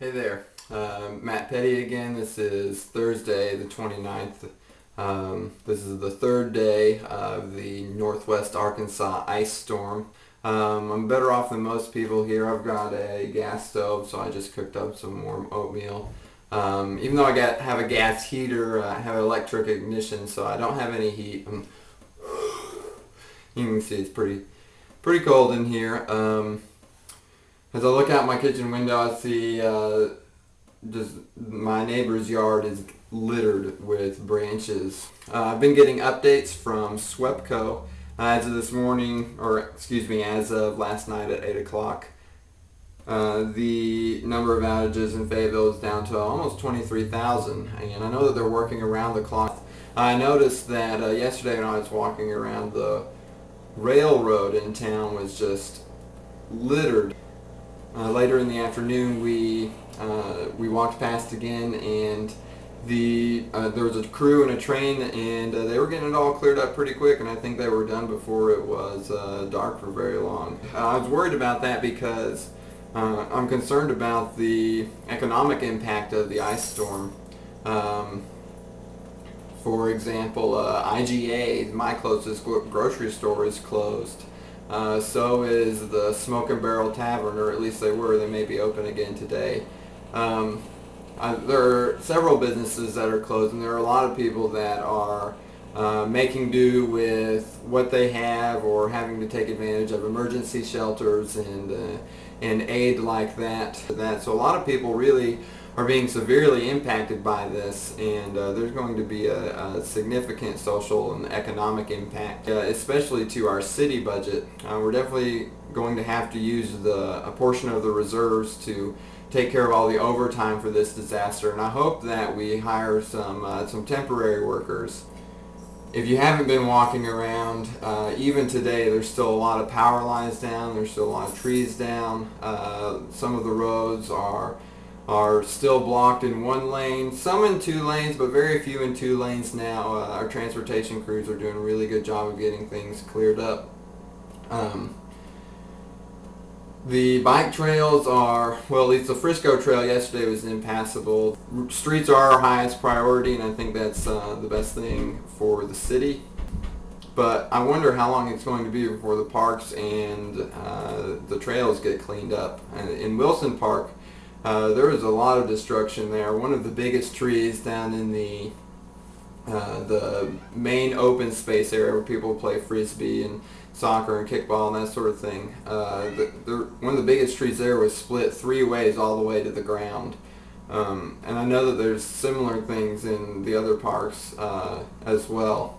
Hey there, Matt Petty again. This is Thursday the 29th. This is the third day of the Northwest Arkansas ice storm. I'm better off than most people here. I've got a gas stove, so I just cooked up some warm oatmeal. Even though have a gas heater, I have electric ignition, so I don't have any heat. You can see it's pretty cold in here. As I look out my kitchen window, I see just my neighbor's yard is littered with branches. I've been getting updates from SWEPCO as of this morning, or excuse me, as of last night at 8 o'clock. The number of outages in Fayetteville is down to almost 23,000, and I know that they're working around the clock. I noticed that yesterday when I was walking around, the railroad in town was just littered. Later in the afternoon, we walked past again, and there was a crew and a train, and they were getting it all cleared up pretty quick, and I think they were done before it was dark for very long. I was worried about that because I'm concerned about the economic impact of the ice storm. For example, IGA, my closest grocery store, is closed. So is the Smoke and Barrel Tavern, or at least they were. They may be open again today. There are several businesses that are closed, and there are a lot of people that are making do with what they have, or having to take advantage of emergency shelters and aid like that. So a lot of people really are being severely impacted by this, and there's going to be a significant social and economic impact, especially to our city budget. We're definitely going to have to use a portion of the reserves to take care of all the overtime for this disaster, and I hope that we hire some temporary workers. If you haven't been walking around, even today, there's still a lot of power lines down, there's still a lot of trees down. Some of the roads are still blocked in one lane, some in two lanes, but very few in two lanes now. Our transportation crews are doing a really good job of getting things cleared up. The bike trails are, well, at least the Frisco Trail yesterday was impassable. Streets are our highest priority, and I think that's the best thing for the city. But I wonder how long it's going to be before the parks and the trails get cleaned up. In Wilson Park, there was a lot of destruction there. One of the biggest trees down in the main open space area where people play frisbee and soccer and kickball and that sort of thing. One of the biggest trees there was split 3 ways all the way to the ground. And I know that there's similar things in the other parks as well.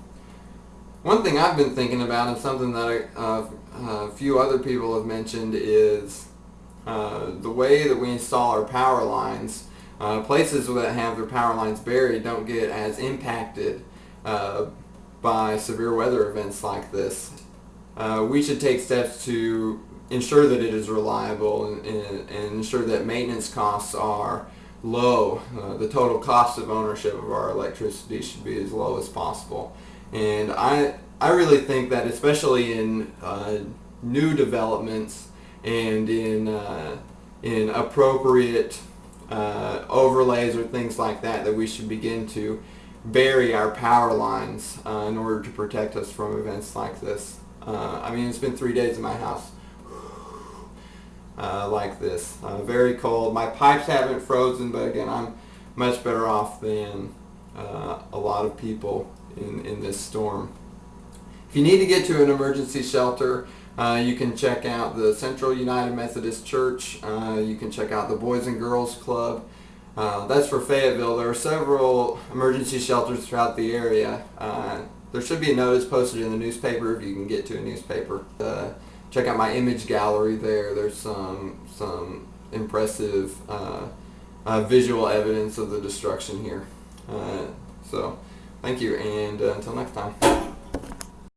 One thing I've been thinking about, and something that a few other people have mentioned, is the way that we install our power lines. Places that have their power lines buried don't get as impacted by severe weather events like this. We should take steps to ensure that it is reliable and ensure that maintenance costs are low. The total cost of ownership of our electricity should be as low as possible. And I really think that, especially in new developments and in appropriate overlays or things like that, that we should begin to bury our power lines in order to protect us from events like this. I mean, it's been 3 days in my house like this. Very cold. My pipes haven't frozen, but again, I'm much better off than a lot of people in this storm. If you need to get to an emergency shelter, you can check out the Central United Methodist Church. You can check out the Boys and Girls Club. That's for Fayetteville. There are several emergency shelters throughout the area. There should be a notice posted in the newspaper if you can get to a newspaper. Check out my image gallery there. There's some impressive visual evidence of the destruction here. So thank you, and until next time.